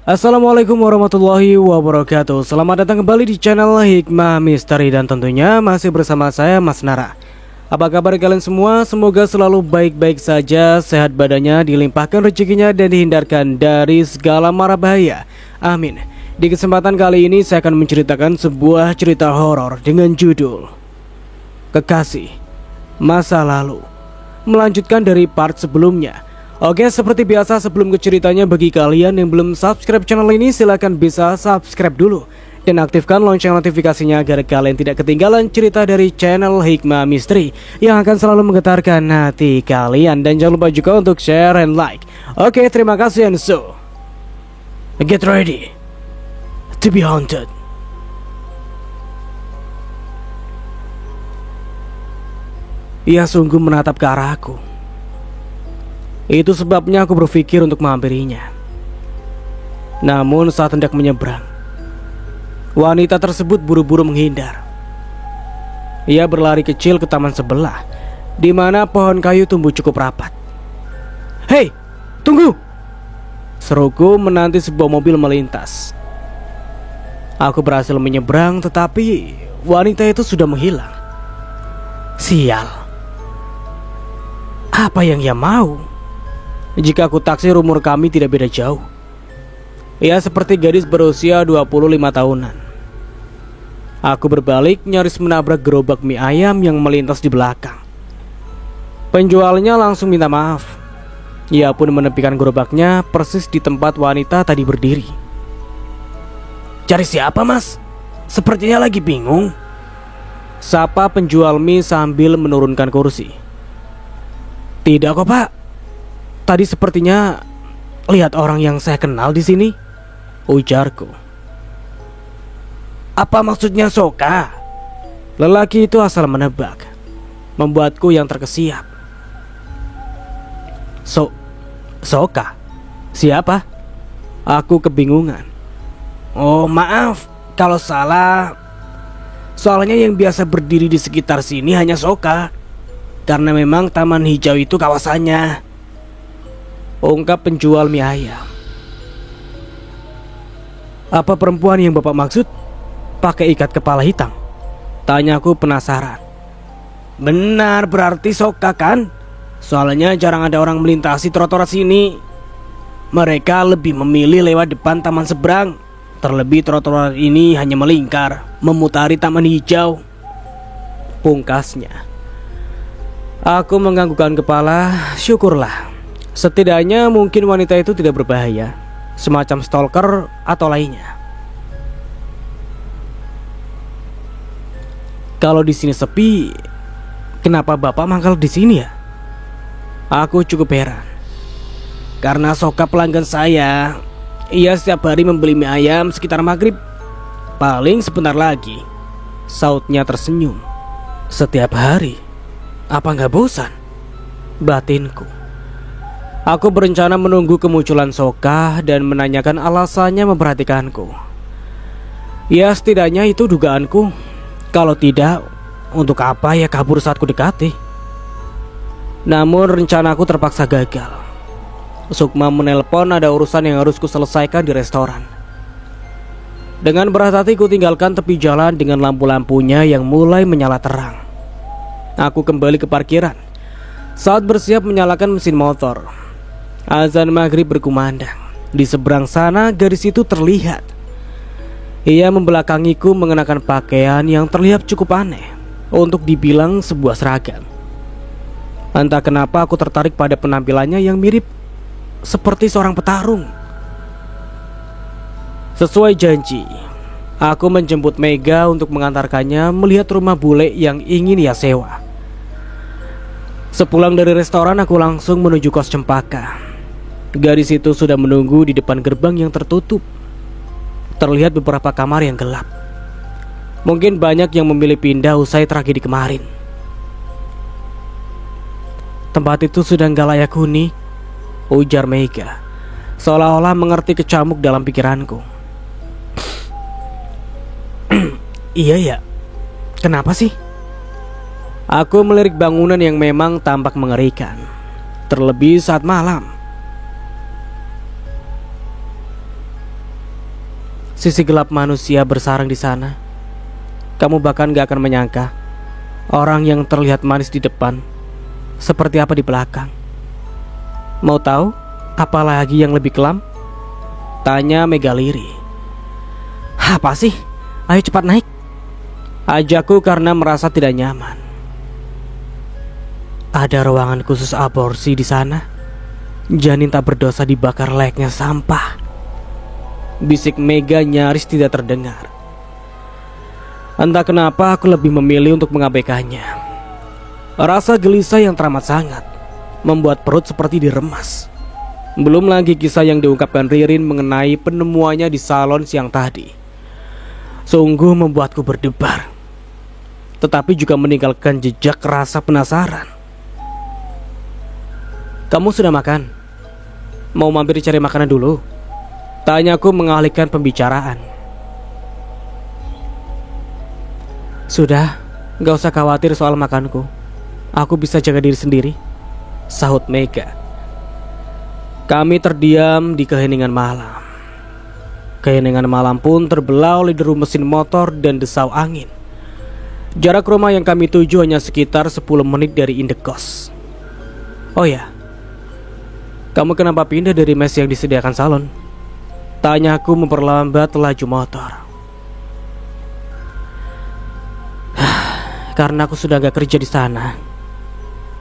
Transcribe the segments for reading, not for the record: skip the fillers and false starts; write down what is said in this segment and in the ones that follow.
Assalamualaikum warahmatullahi wabarakatuh. Selamat datang kembali di channel Hikmah Misteri. Dan tentunya masih bersama saya Mas Nara. Apa kabar kalian semua? Semoga selalu baik-baik saja, sehat badannya, dilimpahkan rezekinya, dan dihindarkan dari segala mara bahaya. Amin. Di kesempatan kali ini saya akan menceritakan sebuah cerita horor dengan judul Kekasih Masa Lalu, melanjutkan dari part sebelumnya. Oke, seperti biasa sebelum ke ceritanya, bagi kalian yang belum subscribe channel ini, silahkan bisa subscribe dulu dan aktifkan lonceng notifikasinya agar kalian tidak ketinggalan cerita dari channel Hikmah Misteri yang akan selalu menggetarkan hati kalian. Dan jangan lupa juga untuk share and like. Oke, terima kasih, and so get ready to be haunted. Ia sungguh menatap ke arahku. Itu sebabnya aku berpikir untuk menghampirinya. Namun saat hendak menyeberang, wanita tersebut buru-buru menghindar. Ia berlari kecil ke taman sebelah, di mana pohon kayu tumbuh cukup rapat. "Hei, tunggu!" seruku menanti sebuah mobil melintas. Aku berhasil menyeberang, tetapi wanita itu sudah menghilang. Sial. Apa yang ia mau? Jika aku taksir, umur kami tidak beda jauh. Ia seperti gadis berusia 25 tahunan. Aku berbalik nyaris menabrak gerobak mie ayam yang melintas di belakang. Penjualnya langsung minta maaf. Ia pun menepikan gerobaknya persis di tempat wanita tadi berdiri. "Cari siapa, Mas? Sepertinya lagi bingung," sapa penjual mie sambil menurunkan kursi. "Tidak kok, Pak. Tadi sepertinya lihat orang yang saya kenal di sini," ujarku. "Apa maksudnya Soka?" Lelaki itu asal menebak, membuatku yang terkesiap. Soka? Siapa?" Aku kebingungan. "Oh, maaf kalau salah. Soalnya yang biasa berdiri di sekitar sini hanya Soka, karena memang taman hijau itu kawasannya," ungkap penjual mie ayam. "Apa perempuan yang Bapak maksud pakai ikat kepala hitam?" tanyaku penasaran. "Benar, berarti Soka kan? Soalnya jarang ada orang melintasi trotoar sini. Mereka lebih memilih lewat depan taman seberang. Terlebih trotoar ini hanya melingkar, memutari taman hijau," pungkasnya. Aku menganggukkan kepala. Syukurlah. Setidaknya mungkin wanita itu tidak berbahaya, semacam stalker atau lainnya. "Kalau di sini sepi, kenapa Bapak mangkal di sini ya?" Aku cukup heran. "Karena Soka pelanggan saya. Ia setiap hari membeli mie ayam sekitar maghrib. Paling sebentar lagi," sautnya tersenyum. "Setiap hari? Apa nggak bosan?" batinku. Aku berencana menunggu kemunculan Soka dan menanyakan alasannya memperhatikanku. Ya, setidaknya itu dugaanku. Kalau tidak, untuk apa ya kabur saat ku dekati? Namun rencanaku terpaksa gagal. Sukma menelpon ada urusan yang harus ku selesaikan di restoran. Dengan berat hati ku tinggalkan tepi jalan dengan lampu-lampunya yang mulai menyala terang. Aku kembali ke parkiran. Saat bersiap menyalakan mesin motor, azan maghrib berkumandang. Di seberang sana gadis itu terlihat. Ia membelakangiku mengenakan pakaian yang terlihat cukup aneh untuk dibilang sebuah seragam. Entah kenapa aku tertarik pada penampilannya yang mirip seperti seorang petarung. Sesuai janji, aku menjemput Mega untuk mengantarkannya melihat rumah bule yang ingin ia sewa. Sepulang dari restoran, aku langsung menuju kos Cempaka. Gadis itu sudah menunggu di depan gerbang yang tertutup. Terlihat beberapa kamar yang gelap. Mungkin banyak yang memilih pindah usai tragedi kemarin. "Tempat itu sudah gak layak huni," ujar Mega, seolah-olah mengerti kecamuk dalam pikiranku. "Iya ya, kenapa sih?" Aku melirik bangunan yang memang tampak mengerikan, terlebih saat malam. sisi gelap manusia bersarang di sana. Kamu bahkan gak akan menyangka orang yang terlihat manis di depan seperti apa di belakang. Mau tahu apa lagi yang lebih kelam? Tanya Mega lirih. Apa sih? Ayo cepat naik, ajakku karena merasa tidak nyaman. Ada ruangan khusus aborsi di sana. Janin tak berdosa dibakar layaknya sampah. Bisik Mega nyaris tidak terdengar. Entah kenapa aku lebih memilih untuk mengabaikannya. Rasa gelisah yang teramat sangat membuat perut seperti diremas. Belum lagi kisah yang diungkapkan Ririn mengenai penemuannya di salon siang tadi. Sungguh membuatku berdebar, tetapi juga meninggalkan jejak rasa penasaran. Kamu sudah makan? Mau mampir cari makanan dulu? Tanyaku mengalihkan pembicaraan. Sudah, gak usah khawatir soal makanku. Aku bisa jaga diri sendiri, sahut Mega. Kami terdiam di keheningan malam. Keheningan malam pun terbelah oleh deru mesin motor dan desau angin. Jarak rumah yang kami tuju hanya sekitar 10 menit dari Indekos. Oh ya, kamu kenapa pindah dari mes yang disediakan salon? Tanyaku memperlambat laju motor. Karena aku sudah gak kerja di sana,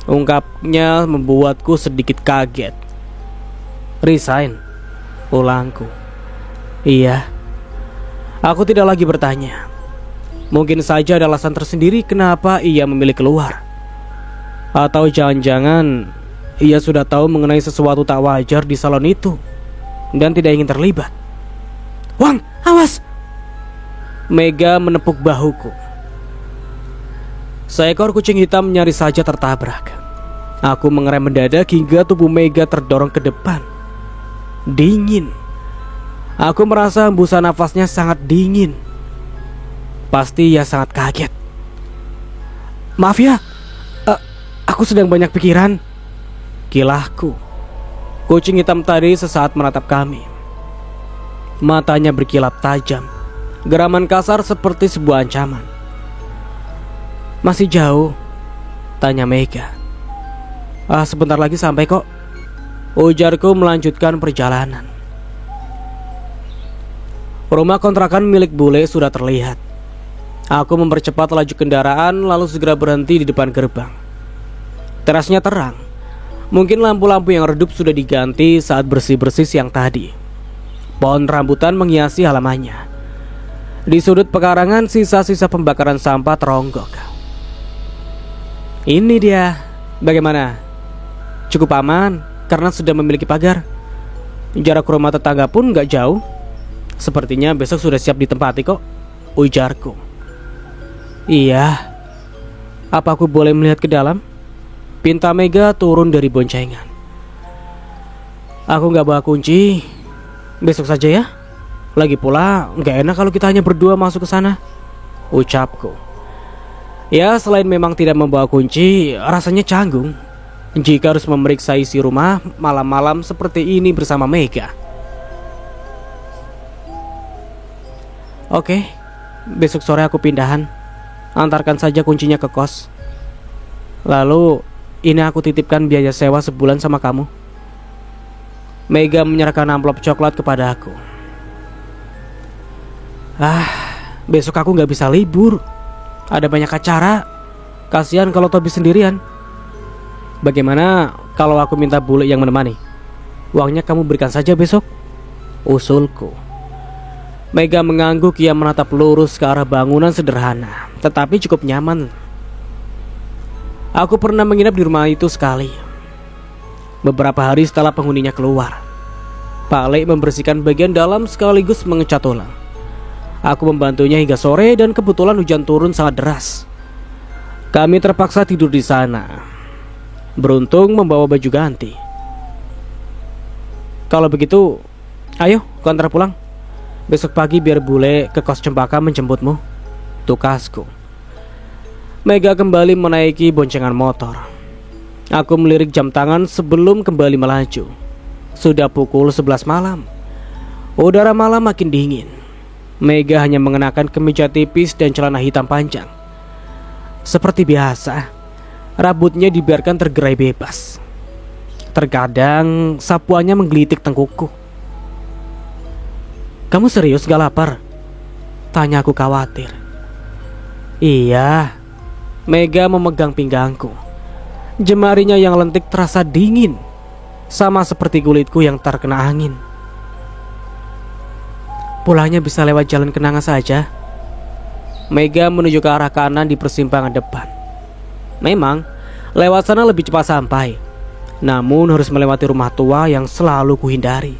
ungkapnya membuatku sedikit kaget. Resign, ulangku. Iya, aku tidak lagi bertanya. Mungkin saja ada alasan tersendiri kenapa ia memilih keluar. Atau jangan-jangan ia sudah tahu mengenai sesuatu tak wajar di salon itu dan tidak ingin terlibat. Wang, awas! Mega menepuk bahuku. Seekor kucing hitam nyaris saja tertabrak. Aku mengerem mendadak hingga tubuh Mega terdorong ke depan. Dingin. Aku merasa hembusan nafasnya sangat dingin. Pasti ia sangat kaget. Maaf ya, aku sedang banyak pikiran, kilahku. Kucing hitam tadi sesaat menatap kami. Matanya berkilap tajam, geraman kasar seperti sebuah ancaman. Masih jauh? Tanya Mega. Sebentar lagi sampai kok, ujarku melanjutkan perjalanan. Rumah kontrakan milik bule sudah terlihat. Aku mempercepat laju kendaraan lalu segera berhenti di depan gerbang. Terasnya terang. Mungkin lampu-lampu yang redup sudah diganti saat bersih-bersih siang tadi. Pohon rambutan menghiasi halamannya. Di sudut pekarangan sisa-sisa pembakaran sampah teronggok. Ini dia. Bagaimana? Cukup aman karena sudah memiliki pagar. Jarak rumah tetangga pun gak jauh. Sepertinya besok sudah siap ditempati kok, ujarku. Iya. Apa aku boleh melihat ke dalam? Pinta Mega turun dari boncengan. Aku gak bawa kunci. Besok saja ya. Lagi pula gak enak kalau kita hanya berdua masuk ke sana, ucapku. Ya, selain memang tidak membawa kunci, rasanya canggung jika harus memeriksa isi rumah malam-malam seperti ini bersama Mega. Oke, besok sore aku pindahan. Antarkan saja kuncinya ke kos. Lalu ini aku titipkan biaya sewa sebulan sama kamu. Mega menyerahkan amplop coklat kepada aku. Besok aku gak bisa libur. Ada banyak acara. Kasihan kalau Tobi sendirian. Bagaimana kalau aku minta bule yang menemani? Uangnya kamu berikan saja besok, usulku. Mega mengangguk. Ia menatap lurus ke arah bangunan sederhana tetapi cukup nyaman. Aku pernah menginap di rumah itu sekali. Beberapa hari setelah penghuninya keluar, Pak Le membersihkan bagian dalam sekaligus mengecat ulang. Aku membantunya hingga sore dan kebetulan hujan turun sangat deras. Kami terpaksa tidur di sana. Beruntung membawa baju ganti. Kalau begitu, ayo kau antar pulang. Besok pagi biar bule ke kos Cempaka menjemputmu, tukasku. Mega kembali menaiki boncengan motor. Aku melirik jam tangan sebelum kembali melaju. Sudah pukul 11 malam. Udara malam makin dingin. Mega hanya mengenakan kemeja tipis dan celana hitam panjang. Seperti biasa, rambutnya dibiarkan tergerai bebas. Terkadang sapuannya menggelitik tengkukku. "Kamu serius gak lapar?" tanya aku khawatir. "Iya." Mega memegang pinggangku. Jemarinya yang lentik terasa dingin, sama seperti kulitku yang terkena angin. "Pulangnya bisa lewat jalan kenanga saja." Mega menuju ke arah kanan di persimpangan depan. Memang, lewat sana lebih cepat sampai. Namun harus melewati rumah tua yang selalu kuhindari.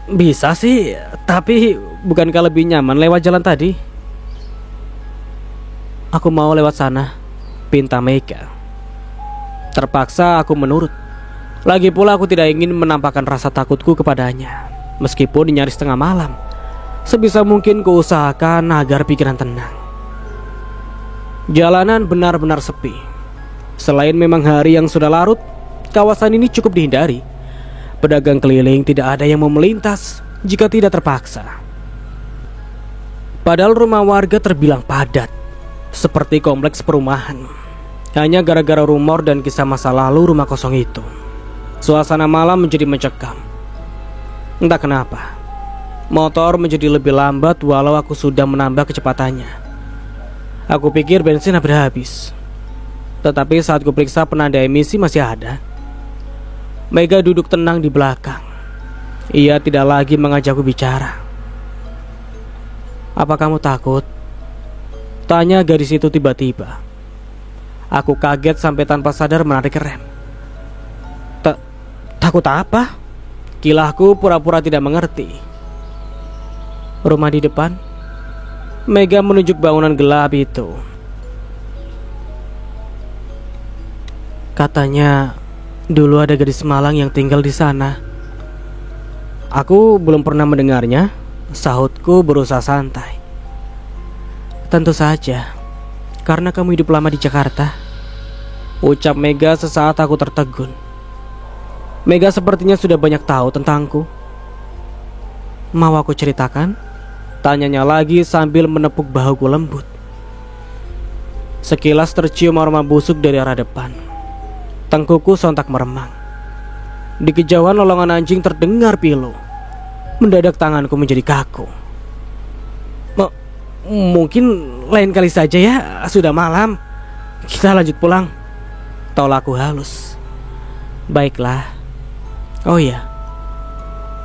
Bisa sih, tapi bukankah lebih nyaman lewat jalan tadi? "Aku mau lewat sana," pinta Mega. Terpaksa aku menurut. Lagi pula aku tidak ingin menampakkan rasa takutku kepadanya. Meskipun nyaris tengah malam, sebisa mungkin kuusahakan agar pikiran tenang. Jalanan benar-benar sepi. Selain memang hari yang sudah larut, kawasan ini cukup dihindari. Pedagang keliling tidak ada yang mau melintas jika tidak terpaksa. Padahal rumah warga terbilang padat, seperti kompleks perumahan. Hanya gara-gara rumor dan kisah masa lalu rumah kosong itu, suasana malam menjadi mencekam. Entah kenapa, motor menjadi lebih lambat walau aku sudah menambah kecepatannya. Aku pikir bensin hampir habis, tetapi saat kuperiksa penanda emisi masih ada. Mega duduk tenang di belakang. Ia tidak lagi mengajakku bicara. "Apa kamu takut?" tanya gadis itu tiba-tiba. Aku kaget sampai tanpa sadar menarik rem. Takut apa?" Kilahku pura-pura tidak mengerti. "Rumah di depan." Mega menunjuk bangunan gelap itu. "Katanya dulu ada gadis Malang yang tinggal di sana." "Aku belum pernah mendengarnya," sahutku berusaha santai. "Tentu saja, karena kamu hidup lama di Jakarta," ucap Mega sesaat aku tertegun. Mega sepertinya sudah banyak tahu tentangku. "Mau aku ceritakan?" tanyanya lagi sambil menepuk bahuku lembut. Sekilas tercium aroma busuk dari arah depan. Tengkukku sontak meremang. Di kejauhan lolongan anjing terdengar pilu. Mendadak tanganku menjadi kaku. Mungkin lain kali saja ya, sudah malam. Kita lanjut pulang," tolakku halus. "Baiklah. Oh iya,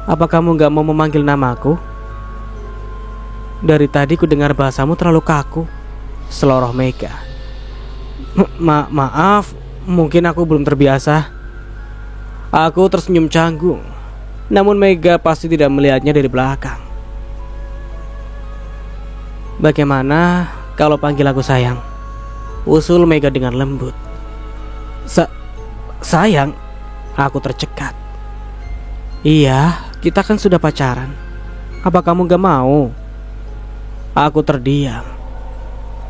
apa kamu gak mau memanggil namaku? Dari tadi ku dengar bahasamu terlalu kaku," seloroh Mega. Maaf, mungkin aku belum terbiasa." Aku tersenyum canggung. Namun Mega pasti tidak melihatnya dari belakang. "Bagaimana kalau panggil aku sayang?" usul Mega dengan lembut. Sayang?" Aku tercekat. "Iya, kita kan sudah pacaran. Apa kamu gak mau?" Aku terdiam.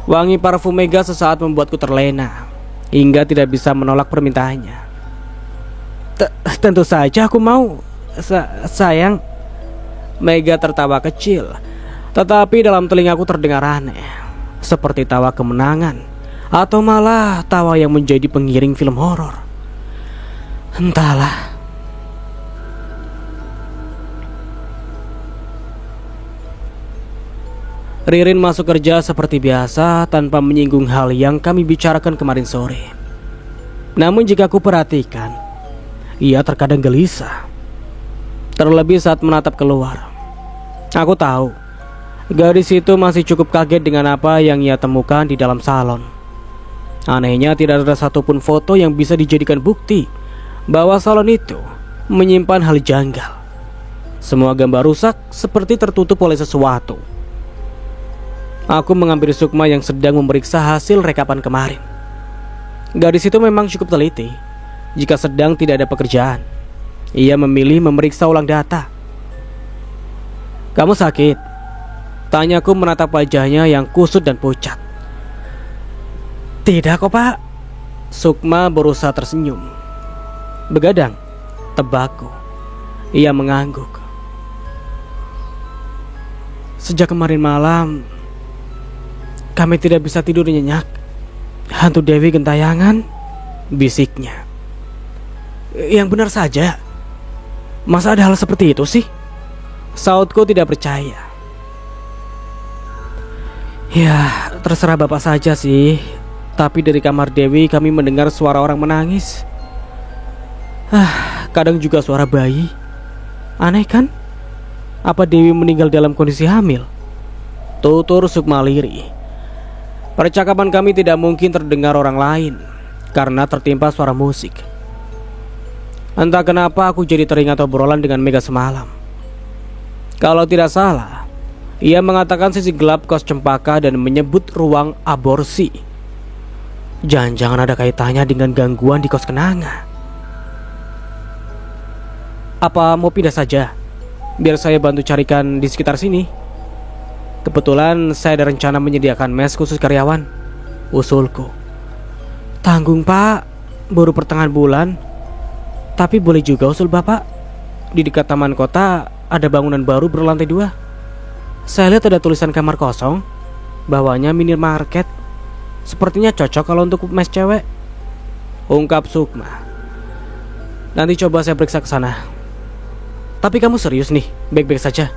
Wangi parfum Mega sesaat membuatku terlena, hingga tidak bisa menolak permintaannya. Tentu saja aku mau, sayang." Mega tertawa kecil, tetapi dalam telingaku terdengar aneh, seperti tawa kemenangan, atau malah tawa yang menjadi pengiring film horor. Entahlah. Ririn masuk kerja seperti biasa tanpa menyinggung hal yang kami bicarakan kemarin sore. Namun jika aku perhatikan, ia terkadang gelisah. Terlebih saat menatap keluar. Aku tahu, gadis itu masih cukup kaget dengan apa yang ia temukan di dalam salon. Anehnya tidak ada satupun foto yang bisa dijadikan bukti bahwa salon itu menyimpan hal janggal. Semua gambar rusak seperti tertutup oleh sesuatu. Aku menghampiri Sukma yang sedang memeriksa hasil rekapan kemarin. Gadis itu memang cukup teliti. Jika sedang tidak ada pekerjaan, ia memilih memeriksa ulang data. "Kamu sakit?" tanyaku menatap wajahnya yang kusut dan pucat. "Tidak kok, Pak." Sukma berusaha tersenyum. "Begadang?" tebakku. Ia mengangguk. Sejak kemarin malam kami tidak bisa tidur nyenyak. Hantu Dewi gentayangan, bisiknya. Yang benar saja. Masa ada hal seperti itu sih? Sautku tidak percaya. Ya, terserah Bapak saja sih. Tapi dari kamar Dewi kami mendengar suara orang menangis. Kadang juga suara bayi. Aneh kan? Apa Dewi meninggal dalam kondisi hamil? Tutur Sukma lirih. Percakapan kami tidak mungkin terdengar orang lain karena tertimpa suara musik. Entah kenapa aku jadi teringat obrolan dengan Mega semalam. Kalau tidak salah, ia mengatakan sisi gelap kos Cempaka dan menyebut ruang aborsi. Jangan-jangan ada kaitannya dengan gangguan di kos Kenanga. Apa mau pindah saja? Biar saya bantu carikan di sekitar sini. Kebetulan saya ada rencana menyediakan mes khusus karyawan. Usulku. Tanggung Pak, baru pertengahan bulan. Tapi boleh juga usul Bapak. Di dekat taman kota ada bangunan baru berlantai 2. Saya lihat ada tulisan kamar kosong, bawahnya minimarket. Sepertinya cocok kalau untuk mes cewek, ungkap Sukma. Nanti coba saya periksa ke sana. Tapi kamu serius nih, baik-baik saja?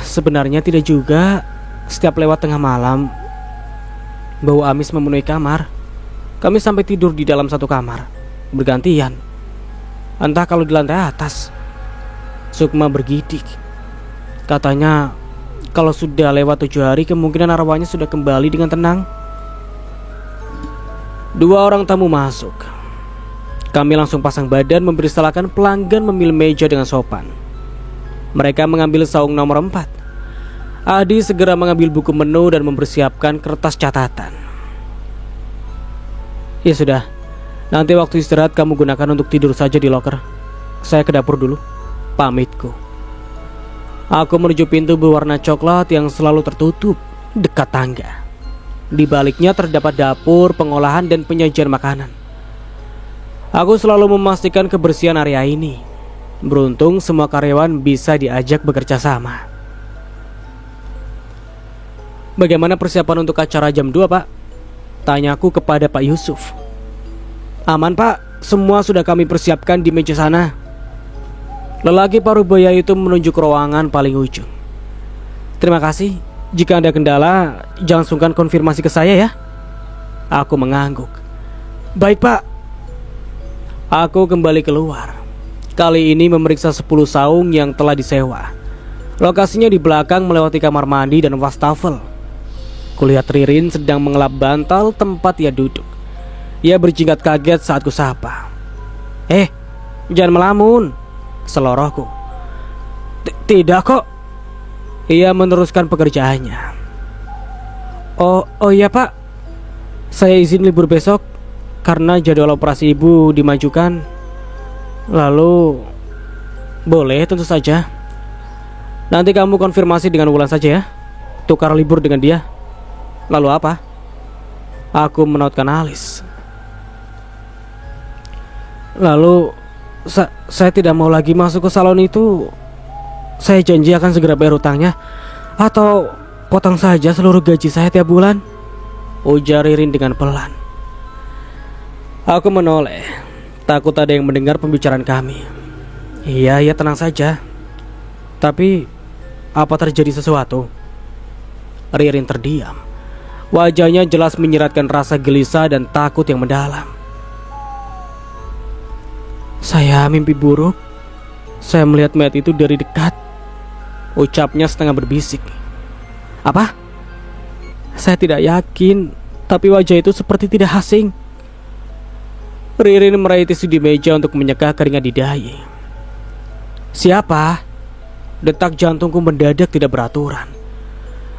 Sebenarnya tidak juga. Setiap lewat tengah malam, bau amis memenuhi kamar. Kami sampai tidur di dalam satu kamar, bergantian. Entah kalau di lantai atas. Sukma bergidik. Katanya kalau sudah lewat 7 hari kemungkinan arwahnya sudah kembali dengan tenang. 2 orang tamu masuk. Kami langsung pasang badan mempersilahkan pelanggan memilih meja dengan sopan. Mereka mengambil saung nomor 4. Adi segera mengambil buku menu dan mempersiapkan kertas catatan. Ya sudah, nanti waktu istirahat kamu gunakan untuk tidur saja di loker. Saya ke dapur dulu, pamitku. Aku menuju pintu berwarna coklat yang selalu tertutup dekat tangga. Di baliknya terdapat dapur, pengolahan dan penyajian makanan. Aku selalu memastikan kebersihan area ini. Beruntung semua karyawan bisa diajak bekerja sama. Bagaimana persiapan untuk acara jam 2, Pak? Tanyaku kepada Pak Yusuf. Aman, Pak. Semua sudah kami persiapkan di meja sana. Lelaki parubaya itu menunjuk ruangan paling ujung. Terima kasih. Jika ada kendala, jangan sungkan konfirmasi ke saya ya. Aku mengangguk. Baik, Pak. Aku kembali keluar. Kali ini memeriksa 10 saung yang telah disewa. Lokasinya di belakang melewati kamar mandi dan wastafel. Kulihat Ririn sedang mengelap bantal tempat ia duduk. Ia berjingkat kaget saat kusapa. Jangan melamun, selorohku. Tidak kok. Ia meneruskan pekerjaannya. Oh iya Pak, saya izin libur besok karena jadwal operasi ibu dimajukan. Lalu boleh tentu saja. Nanti kamu konfirmasi dengan Wulan saja ya. Tukar libur dengan dia. Lalu apa? Aku menautkan alis. Lalu saya tidak mau lagi masuk ke salon itu. Saya janji akan segera bayar hutangnya. Atau potong saja seluruh gaji saya tiap bulan, ujar Ririn dengan pelan. Aku menoleh. Takut ada yang mendengar pembicaraan kami. Iya, tenang saja. Tapi apa terjadi sesuatu? Ririn terdiam. Wajahnya jelas menyiratkan rasa gelisah dan takut yang mendalam. Saya mimpi buruk. Saya melihat mayat itu dari dekat, ucapnya setengah berbisik. Apa? Saya tidak yakin, tapi wajah itu seperti tidak asing. Ririn meraih tisu di meja untuk menyeka keringat di dahi. Siapa? Detak jantungku mendadak tidak beraturan.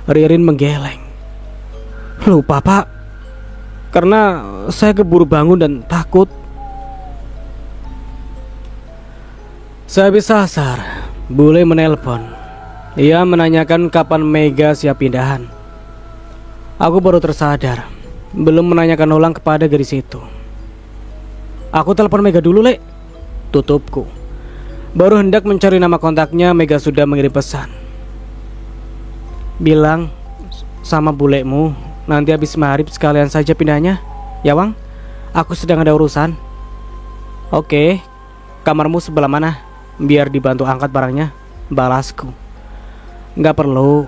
Ririn menggeleng. Lupa Pak, karena saya keburu bangun dan takut. Sehabis asar, Bule menelpon. Ia menanyakan kapan Mega siap pindahan. Aku baru tersadar, belum menanyakan ulang kepada gadis itu. Aku telepon Mega dulu, Lek, tutupku. Baru hendak mencari nama kontaknya, Mega sudah mengirim pesan. Bilang sama bulekmu, nanti habis maghrib sekalian saja pindahnya. Ya Wang, aku sedang ada urusan. Oke, kamarmu sebelah mana? Biar dibantu angkat barangnya, balasku. Nggak perlu,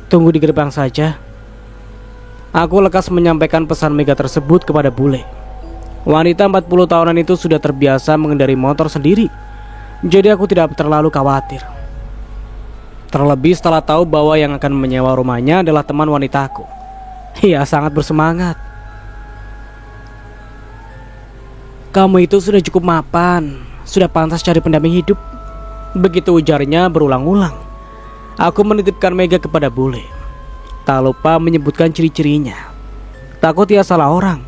tunggu di gerbang saja. Aku lekas menyampaikan pesan Mega tersebut kepada bule. Wanita 40 tahunan itu sudah terbiasa mengendari motor sendiri, jadi aku tidak terlalu khawatir. Terlebih setelah tahu bahwa yang akan menyewa rumahnya adalah teman wanitaku. Ia sangat bersemangat. Kamu itu sudah cukup mapan, sudah pantas cari pendamping hidup. Begitu ujarnya berulang-ulang. Aku menitipkan Mega kepada bule, tak lupa menyebutkan ciri-cirinya. Takut ia salah orang.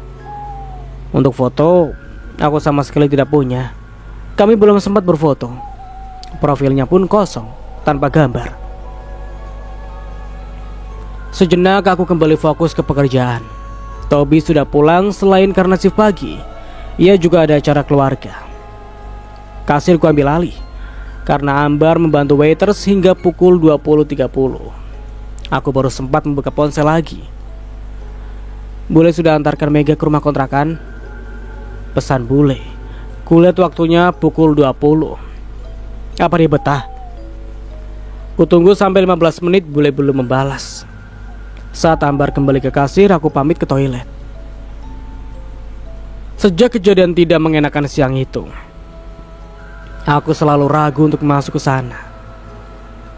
Untuk foto, aku sama sekali tidak punya. Kami belum sempat berfoto. Profilnya pun kosong, tanpa gambar. Sejenak aku kembali fokus ke pekerjaan. Tobi sudah pulang. Selain karena shift pagi, ia juga ada acara keluarga. Kasir ku ambil alih karena Ambar membantu waiters hingga pukul 20.30. Aku baru sempat membuka ponsel lagi. Bule sudah antarkan Mega ke rumah kontrakan. Pesan bule. Kulihat waktunya pukul 20. Apa dia betah? Kutunggu sampai 15 menit, bule belum membalas. Saat Ambar kembali ke kasir, aku pamit ke toilet. Sejak kejadian tidak mengenakan siang itu, aku selalu ragu untuk masuk ke sana.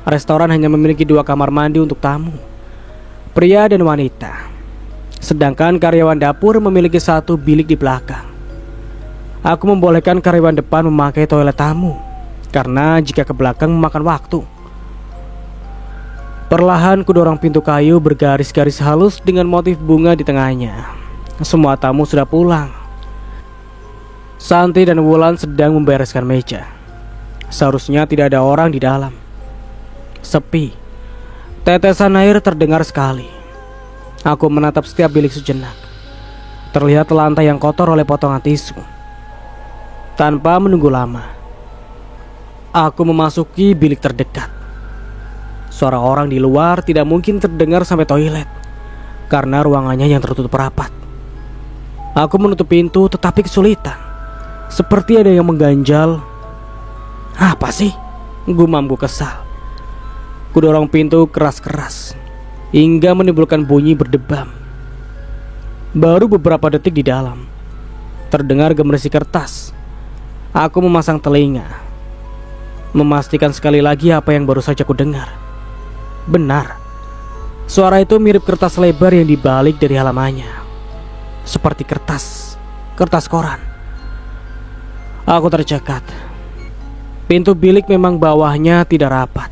Restoran hanya memiliki 2 kamar mandi untuk tamu, pria dan wanita. Sedangkan karyawan dapur memiliki 1 bilik di belakang. Aku membolehkan karyawan depan memakai toilet tamu, karena jika ke belakang memakan waktu. Perlahan kudorong pintu kayu bergaris-garis halus dengan motif bunga di tengahnya. Semua tamu sudah pulang. Santi dan Wulan sedang membereskan meja. Seharusnya tidak ada orang di dalam. Sepi. Tetesan air terdengar sekali. Aku menatap setiap bilik sejenak. Terlihat lantai yang kotor oleh potongan tisu. Tanpa menunggu lama, aku memasuki bilik terdekat. Suara orang di luar tidak mungkin terdengar sampai toilet, karena ruangannya yang tertutup rapat. Aku menutup pintu tetapi kesulitan. Seperti ada yang mengganjal. Apa sih? Gumamku kesal. Kudorong pintu keras-keras hingga menimbulkan bunyi berdebam. Baru beberapa detik di dalam, terdengar gemericik kertas. Aku memasang telinga, memastikan sekali lagi apa yang baru saja ku dengar. Benar, suara itu mirip kertas lebar yang dibalik dari halamannya. Seperti kertas koran. Aku tercekat. Pintu bilik memang bawahnya tidak rapat.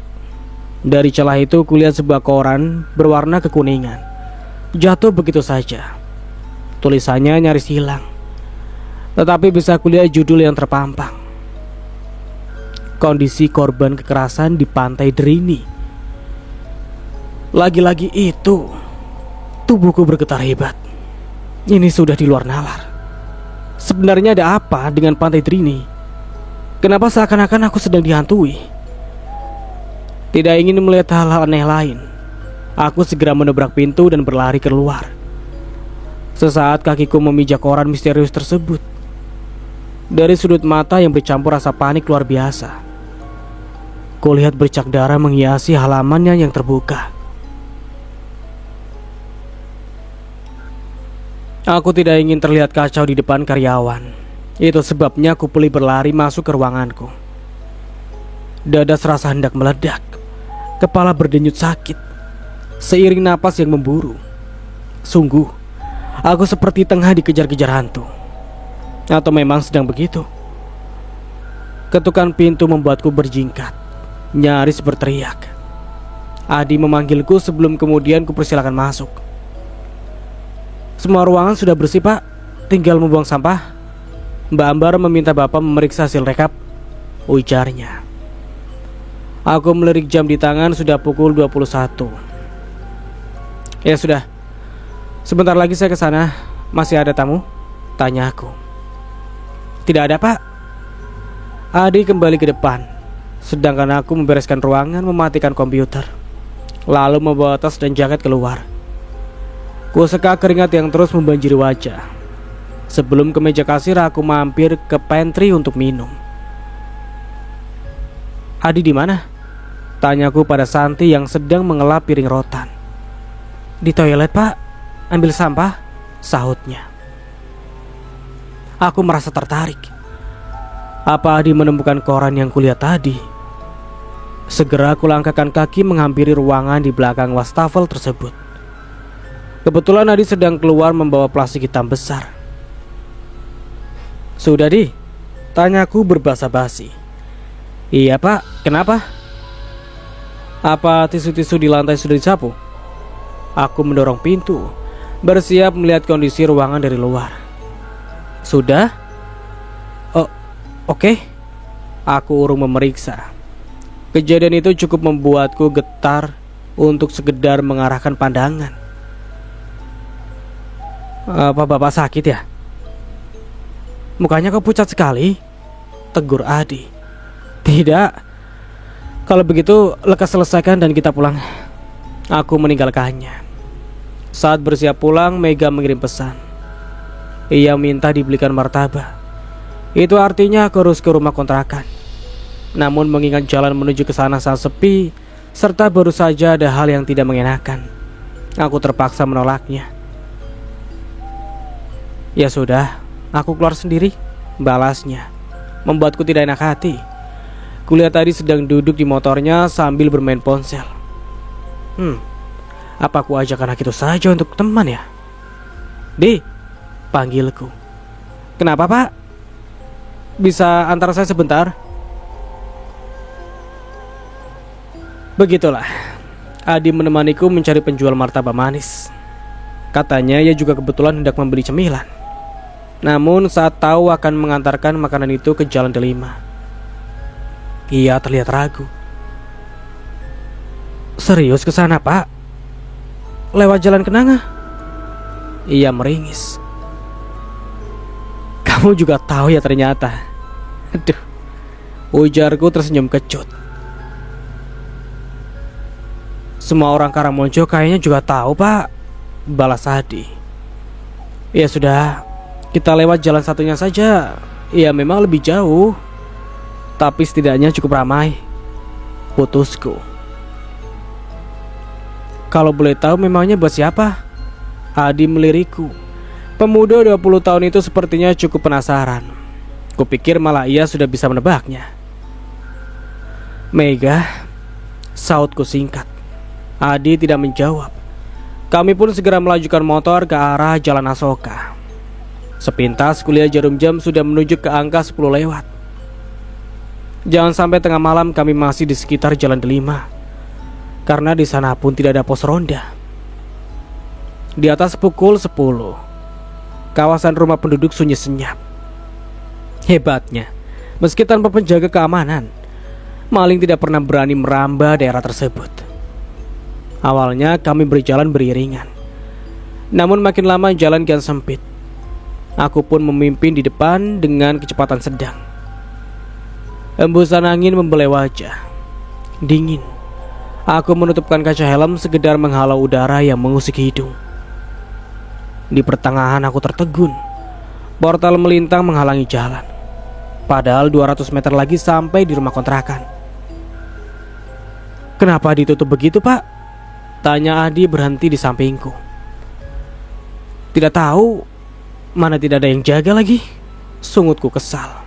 Dari celah itu kulihat sebuah koran berwarna kekuningan jatuh begitu saja. Tulisannya nyaris hilang, tetapi bisa kulihat judul yang terpampang. Kondisi korban kekerasan di Pantai Drini. Lagi-lagi itu, tubuhku bergetar hebat. Ini sudah di luar nalar. Sebenarnya ada apa dengan Pantai Drini? Kenapa seakan-akan aku sedang dihantui? Tidak ingin melihat hal-hal aneh lain, aku segera menabrak pintu dan berlari keluar. Sesaat kakiku memijak koran misterius tersebut. Dari sudut mata yang bercampur rasa panik luar biasa, kulihat bercak darah menghiasi halamannya yang terbuka. Aku tidak ingin terlihat kacau di depan karyawan. Itu sebabnya aku pilih berlari masuk ke ruanganku. Dada serasa hendak meledak. Kepala berdenyut sakit, seiring napas yang memburu. Sungguh, aku seperti tengah dikejar-kejar hantu. Atau memang sedang begitu? Ketukan pintu membuatku berjingkat, nyaris berteriak. Adi memanggilku sebelum kemudian kupersilakan masuk. Semua ruangan sudah bersih, Pak. Tinggal membuang sampah. Mbak Ambar meminta Bapak memeriksa hasil rekap, ujarnya. Aku melirik jam di tangan, sudah pukul 21. Ya sudah, sebentar lagi saya ke sana. Masih ada tamu? Tanya aku. Tidak ada, Pak. Adi kembali ke depan, sedangkan aku membereskan ruangan, mematikan komputer, lalu membawa tas dan jaket keluar. Kuseka keringat yang terus membanjiri wajah. Sebelum ke meja kasir, aku mampir ke pantry untuk minum. Adi di mana? Tanyaku pada Santi yang sedang mengelap piring rotan. Di toilet, Pak. Ambil sampah, sahutnya. Aku merasa tertarik. Apa Adi menemukan koran yang kulihat tadi? Segera aku langkahkan kaki menghampiri ruangan di belakang wastafel tersebut. Kebetulan Adi sedang keluar membawa plastik hitam besar. Sudah Di? Tanyaku berbahasa basi. Iya Pak, kenapa? Apa tisu-tisu di lantai sudah disapu? Aku mendorong pintu, bersiap melihat kondisi ruangan dari luar. Sudah? Oh, oke. Aku urung memeriksa. Kejadian itu cukup membuatku getar untuk sekedar mengarahkan pandangan. Apa Bapak sakit ya? Mukanya kok pucat sekali, tegur Adi. Tidak. Kalau begitu, lekas selesaikan dan kita pulang. Aku meninggalkannya. Saat bersiap pulang, Mega mengirim pesan. Ia minta dibelikan martabak. Itu artinya aku harus ke rumah kontrakan. Namun mengingat jalan menuju ke sana sangat sepi, serta baru saja ada hal yang tidak mengenakan, aku terpaksa menolaknya. Ya sudah, aku keluar sendiri, balasnya. Membuatku tidak enak hati. Kulihat tadi sedang duduk di motornya sambil bermain ponsel. Apa aku ajak anak itu saja untuk teman ya? Di, panggilku. Kenapa Pak? Bisa antar saya sebentar? Begitulah, Adi menemaniku mencari penjual martabak manis. Katanya ia juga kebetulan hendak membeli cemilan. Namun saat tahu akan mengantarkan makanan itu ke Jalan Delima, ia terlihat ragu. Serius ke sana Pak? Lewat Jalan Kenanga? Ia meringis. Kamu juga tahu ya ternyata. Aduh, ujarku tersenyum kecut. Semua orang Karangmonjo kayaknya juga tahu Pak, balas Adi. Ya sudah, kita lewat jalan satunya saja. Ya memang lebih jauh, tapi setidaknya cukup ramai, putusku. Kalau boleh tahu memangnya buat siapa? Adi melirikku. Pemuda 20 tahun itu sepertinya cukup penasaran. Kupikir malah ia sudah bisa menebaknya. Mega, sautku singkat. Adi tidak menjawab. Kami pun segera melajukan motor ke arah Jalan Asoka. Sepintas kuliah jarum jam sudah menuju ke angka 10 lewat. Jangan sampai tengah malam kami masih di sekitar Jalan Delima, karena di sana pun tidak ada pos ronda. Di atas pukul 10, kawasan rumah penduduk sunyi senyap. Hebatnya, meski tanpa penjaga keamanan, maling tidak pernah berani merambah daerah tersebut. Awalnya kami berjalan beriringan, namun makin lama jalan kian sempit. Aku pun memimpin di depan dengan kecepatan sedang. Embusan angin membelai wajah. Dingin. Aku menutupkan kaca helm sekedar menghalau udara yang mengusik hidung. Di pertengahan aku tertegun. Portal melintang menghalangi jalan. Padahal 200 meter lagi sampai di rumah kontrakan. Kenapa ditutup begitu Pak? Tanya Adi berhenti di sampingku. Tidak tahu, mana tidak ada yang jaga lagi. Sungutku kesal.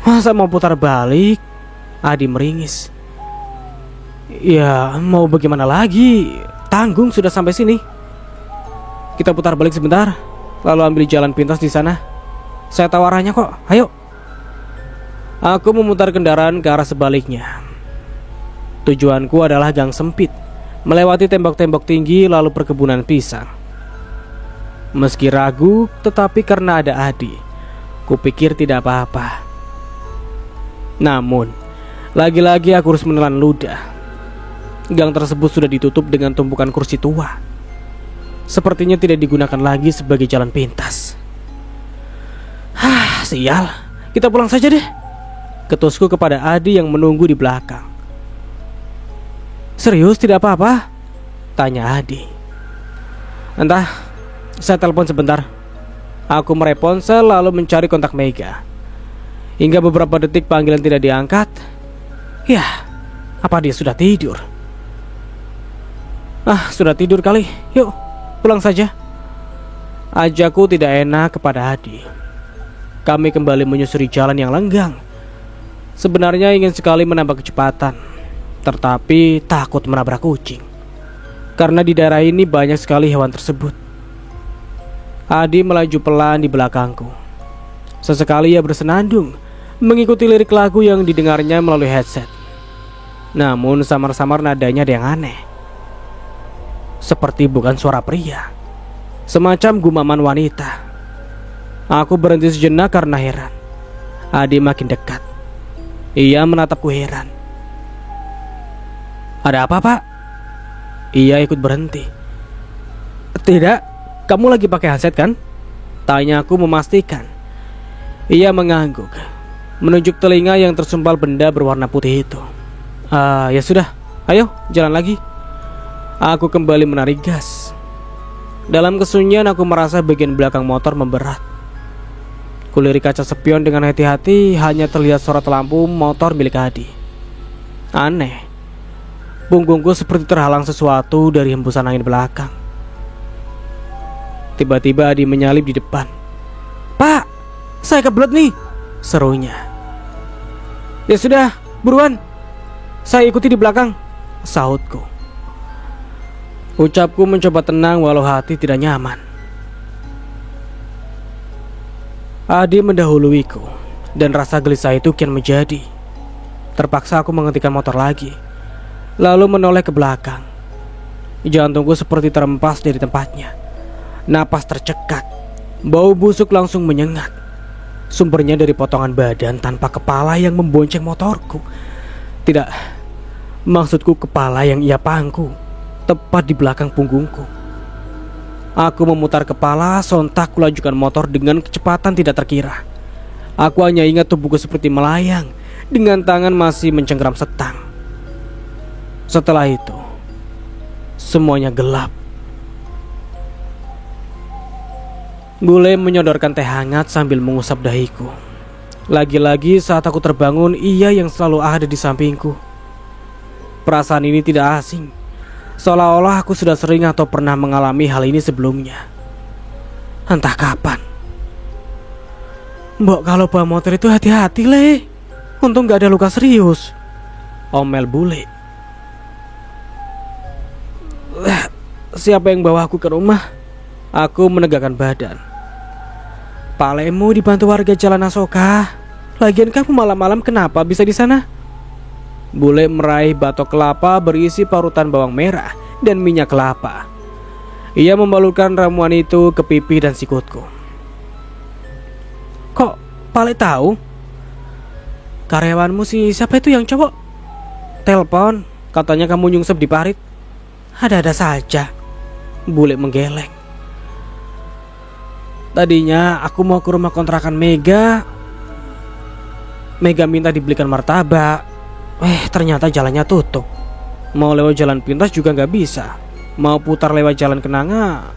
Masa mau putar balik? Adi meringis. Ya mau bagaimana lagi? Tanggung sudah sampai sini. Kita putar balik sebentar, lalu ambil jalan pintas di sana. Saya tahu arahnya kok, ayo. Aku memutar kendaraan ke arah sebaliknya. Tujuanku adalah gang sempit, melewati tembok-tembok tinggi lalu perkebunan pisang. Meski ragu, tetapi karena ada Adi, kupikir tidak apa-apa. Namun, lagi-lagi aku harus menelan ludah. Gang tersebut sudah ditutup dengan tumpukan kursi tua. Sepertinya tidak digunakan lagi sebagai jalan pintas. Sial, kita pulang saja deh. ketusku kepada Adi yang menunggu di belakang. "Serius tidak apa-apa?" tanya Adi. "Entah, saya telepon sebentar." Aku meraih ponsel lalu mencari kontak Mega. Hingga beberapa detik panggilan tidak diangkat. Yah, apa dia sudah tidur? Sudah tidur kali. Yuk, pulang saja. Ajakku tidak enak kepada Adi. Kami kembali menyusuri jalan yang lenggang. Sebenarnya ingin sekali menambah kecepatan, tetapi takut menabrak kucing. Karena di daerah ini banyak sekali hewan tersebut. Adi melaju pelan di belakangku. Sesekali ia bersenandung, mengikuti lirik lagu yang didengarnya melalui headset. Namun samar-samar nadanya ada yang aneh. Seperti bukan suara pria, semacam gumaman wanita. Aku berhenti sejenak karena heran. Adi makin dekat. Ia menatapku heran. "Ada apa, Pak?" Ia ikut berhenti. "Tidak, kamu lagi pakai headset kan?" tanya aku memastikan. Ia mengangguk, menunjuk telinga yang tersumpal benda berwarna putih itu. Ya sudah, ayo jalan lagi." Aku kembali menarik gas. Dalam kesunyian aku merasa bagian belakang motor memberat. Kulirik kaca spion dengan hati-hati, hanya terlihat sorot lampu motor milik Adi. Aneh, punggungku seperti terhalang sesuatu dari hembusan angin belakang. Tiba-tiba Adi menyalip di depan. "Pak, saya kebelet nih," serunya. "Ya sudah, buruan, saya ikuti di belakang," sahutku. Ucapku mencoba tenang walau hati tidak nyaman. Adi mendahuluiku, dan rasa gelisah itu kian menjadi. Terpaksa aku menghentikan motor lagi, lalu menoleh ke belakang. Jantungku seperti terempas dari tempatnya. Napas tercekat, bau busuk langsung menyengat. Sumbernya dari potongan badan tanpa kepala yang membonceng motorku. Tidak, maksudku kepala yang ia pangku, tepat di belakang punggungku. Aku memutar kepala, sontak kulajukan motor dengan kecepatan tidak terkira. Aku hanya ingat tubuhku seperti melayang, dengan tangan masih mencengkeram setang. Setelah itu, semuanya gelap. Bule menyodorkan teh hangat sambil mengusap dahiku. Lagi-lagi saat aku terbangun, ia yang selalu ada di sampingku. Perasaan ini tidak asing, seolah-olah aku sudah sering atau pernah mengalami hal ini sebelumnya. Entah kapan. "Mbok kalau bawa motor itu hati-hati le, untung gak ada luka serius," omel bule. Siapa yang bawa aku ke rumah? Aku menegakkan badan. "Palemu dibantu warga Jalan Asoka. Lagian kamu malam-malam kenapa bisa di sana?" Bule meraih batok kelapa berisi parutan bawang merah dan minyak kelapa. Ia membalurkan ramuan itu ke pipi dan sikutku. "Kok Pale tahu? Karyawanmu si siapa itu yang cowok? Telepon, katanya kamu nyungsep di parit." "Ada-ada saja," bule menggeleng. "Tadinya aku mau ke rumah kontrakan Mega. Mega minta dibelikan martabak. Ternyata jalannya tutup. Mau lewat jalan pintas juga gak bisa. Mau putar lewat jalan kenanga.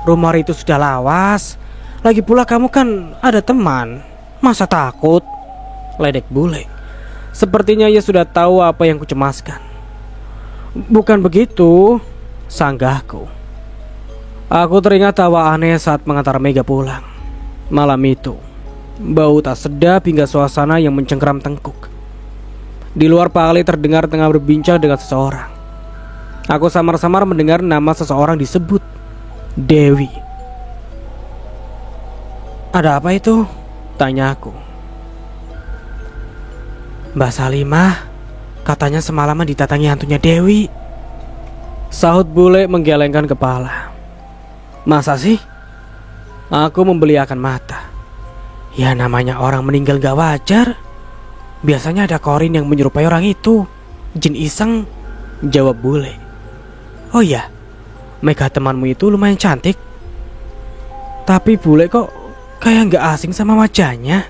Rumah itu sudah lawas. Lagi pula kamu kan ada teman. Masa takut?" ledek bule. Sepertinya ia sudah tahu apa yang kucemaskan. "Bukan begitu," sanggahku. Aku teringat tawa aneh saat mengantar Mega pulang. Malam itu, bau tak sedap hingga suasana yang mencengkeram tengkuk. Di luar Pale terdengar tengah berbincang dengan seseorang. Aku samar-samar mendengar nama seseorang disebut Dewi. "Ada apa itu?" tanya aku. "Mbak Salimah, katanya semalaman didatangi hantunya Dewi," sahut bule menggelengkan kepala. "Masa sih?" Aku membeliakan mata. "Ya namanya orang meninggal gak wajar. Biasanya ada korin yang menyerupai orang itu. Jin iseng," jawab bule. "Oh iya, Mega temanmu itu lumayan cantik. Tapi bule kok kayak gak asing sama wajahnya."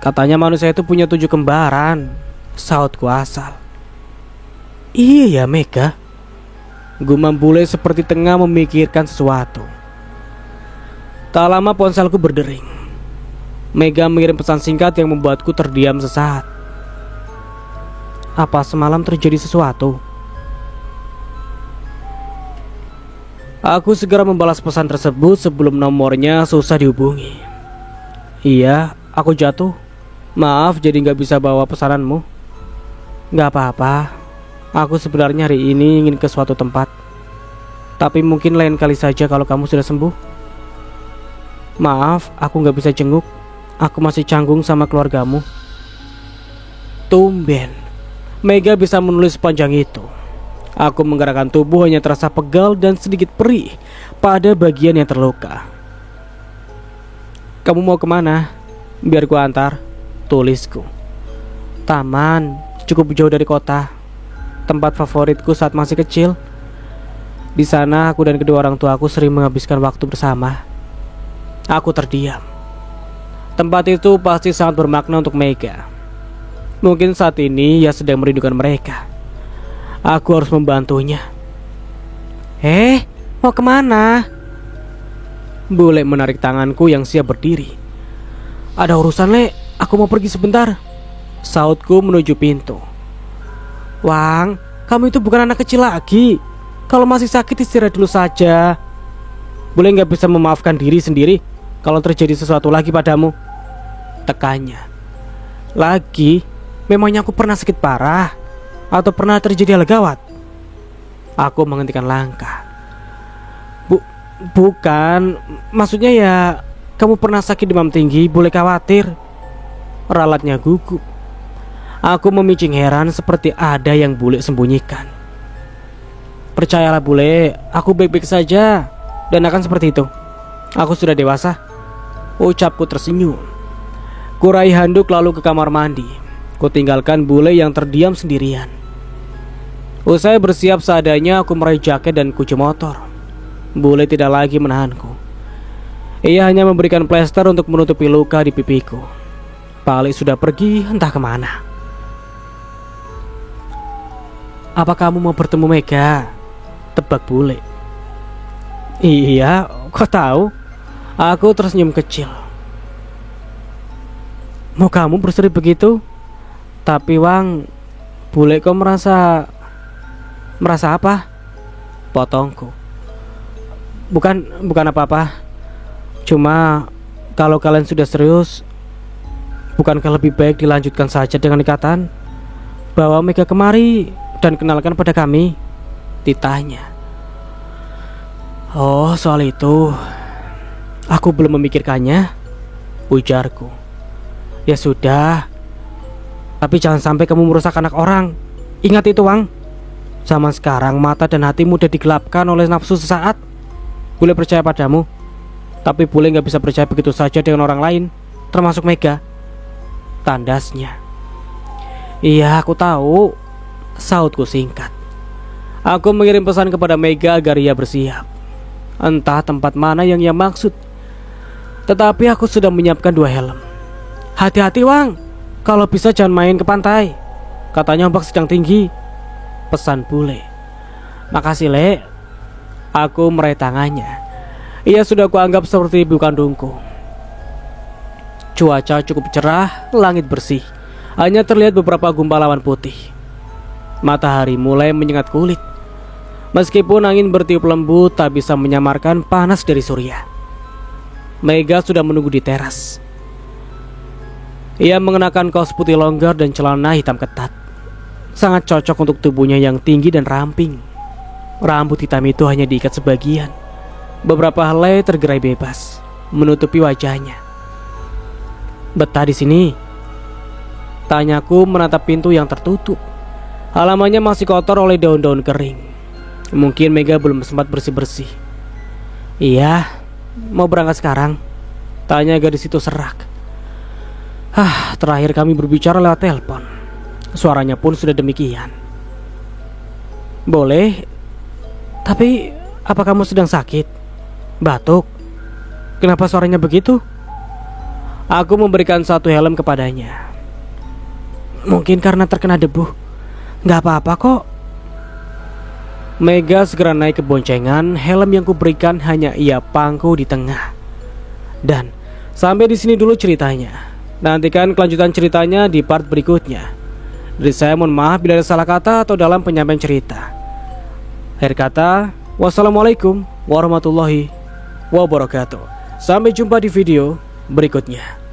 Katanya manusia itu punya 7 kembaran, sautku asal. Iya ya Mega, gumam bule seperti tengah memikirkan sesuatu. Tak lama ponselku berdering. Mega mengirim pesan singkat yang membuatku terdiam sesaat. Apa semalam terjadi sesuatu? Aku segera membalas pesan tersebut sebelum nomornya susah dihubungi. Iya, aku jatuh. Maaf jadi gak bisa bawa pesananmu. Gak apa-apa. Aku sebenarnya hari ini ingin ke suatu tempat. Tapi mungkin lain kali saja kalau kamu sudah sembuh. Maaf, aku gak bisa jenguk. Aku masih canggung sama keluargamu. Tumben Mega bisa menulis sepanjang itu. Aku menggerakkan tubuh hanya terasa pegal dan sedikit perih pada bagian yang terluka. Kamu mau kemana? Biar ku antar, tulisku. Taman, cukup jauh dari kota. Tempat favoritku saat masih kecil. Di sana aku dan kedua orang tuaku sering menghabiskan waktu bersama. Aku terdiam. Tempat itu pasti sangat bermakna untuk Mega. Mungkin saat ini ia sedang merindukan mereka. Aku harus membantunya. Mau kemana? Bule menarik tanganku yang siap berdiri. Ada urusan, Le. Aku mau pergi sebentar, sautku menuju pintu. Wang, kamu itu bukan anak kecil lagi. Kalau masih sakit istirahat dulu saja. Boleh gak bisa memaafkan diri sendiri kalau terjadi sesuatu lagi padamu? Tekannya. Lagi? Memangnya aku pernah sakit parah? Atau pernah terjadi hal gawat? Aku menghentikan langkah. Bukan. Maksudnya ya, kamu pernah sakit demam tinggi, boleh khawatir. Ralatnya gugup. Aku memicing heran seperti ada yang bule sembunyikan. Percayalah bule, aku baik-baik saja. Dan akan seperti itu. Aku sudah dewasa, ucapku tersenyum. Kurai handuk lalu ke kamar mandi. Kutinggalkan bule yang terdiam sendirian. Usai bersiap seadanya, aku meraih jaket dan kunci motor. Bule tidak lagi menahanku. Ia hanya memberikan plester untuk menutupi luka di pipiku. Pali sudah pergi entah kemana. Apa kamu mau bertemu Mega? Tebak bule. Iya, kok tahu? Aku tersenyum kecil. Mau kamu berseri begitu? Tapi Wang, bule kok merasa apa? Potongku. Bukan apa-apa. Cuma kalau kalian sudah serius, bukankah lebih baik dilanjutkan saja dengan ikatan? Bawa Mega kemari dan kenalkan pada kami, ditanya. Oh, soal itu aku belum memikirkannya, ujarku. Ya sudah, tapi jangan sampai kamu merusak anak orang. Ingat itu, Wang. Zaman sekarang mata dan hati mudah digelapkan oleh nafsu sesaat. Boleh percaya padamu, tapi boleh gak bisa percaya begitu saja dengan orang lain, termasuk Mega. Tandasnya. Iya, aku tahu, sautku singkat. Aku mengirim pesan kepada Mega agar ia bersiap. Entah tempat mana yang ia maksud. Tetapi aku sudah menyiapkan 2 helm. Hati-hati Wang, kalau bisa jangan main ke pantai. Katanya ombak sedang tinggi, pesan bule. Makasih Le. Aku meraih tangannya. Ia sudah kuanggap seperti ibu kandungku. Cuaca cukup cerah, langit bersih. Hanya terlihat beberapa gumpalan putih. Matahari mulai menyengat kulit. Meskipun angin bertiup lembut, tak bisa menyamarkan panas dari surya. Mega sudah menunggu di teras. Ia mengenakan kaos putih longgar dan celana hitam ketat. Sangat cocok untuk tubuhnya yang tinggi dan ramping. Rambut hitam itu hanya diikat sebagian. Beberapa helai tergerai bebas, menutupi wajahnya. Betah di sini? Tanyaku menatap pintu yang tertutup. Halamannya masih kotor oleh daun-daun kering. Mungkin Mega belum sempat bersih-bersih. Iya, mau berangkat sekarang? Tanya gadis itu serak. Terakhir kami berbicara lewat telepon. Suaranya pun sudah demikian. Boleh. Tapi apa kamu sedang sakit? Batuk? Kenapa suaranya begitu? Aku memberikan satu helm kepadanya. Mungkin karena terkena debu. Gak apa-apa kok. Mega segera naik ke boncengan. Helm yang kuberikan hanya ia pangku di tengah. Dan sampai di sini dulu ceritanya. Nantikan kelanjutan ceritanya di part berikutnya. Dari saya mohon maaf bila ada salah kata atau dalam penyampaian cerita. Akhir kata, wassalamualaikum warahmatullahi wabarakatuh. Sampai jumpa di video berikutnya.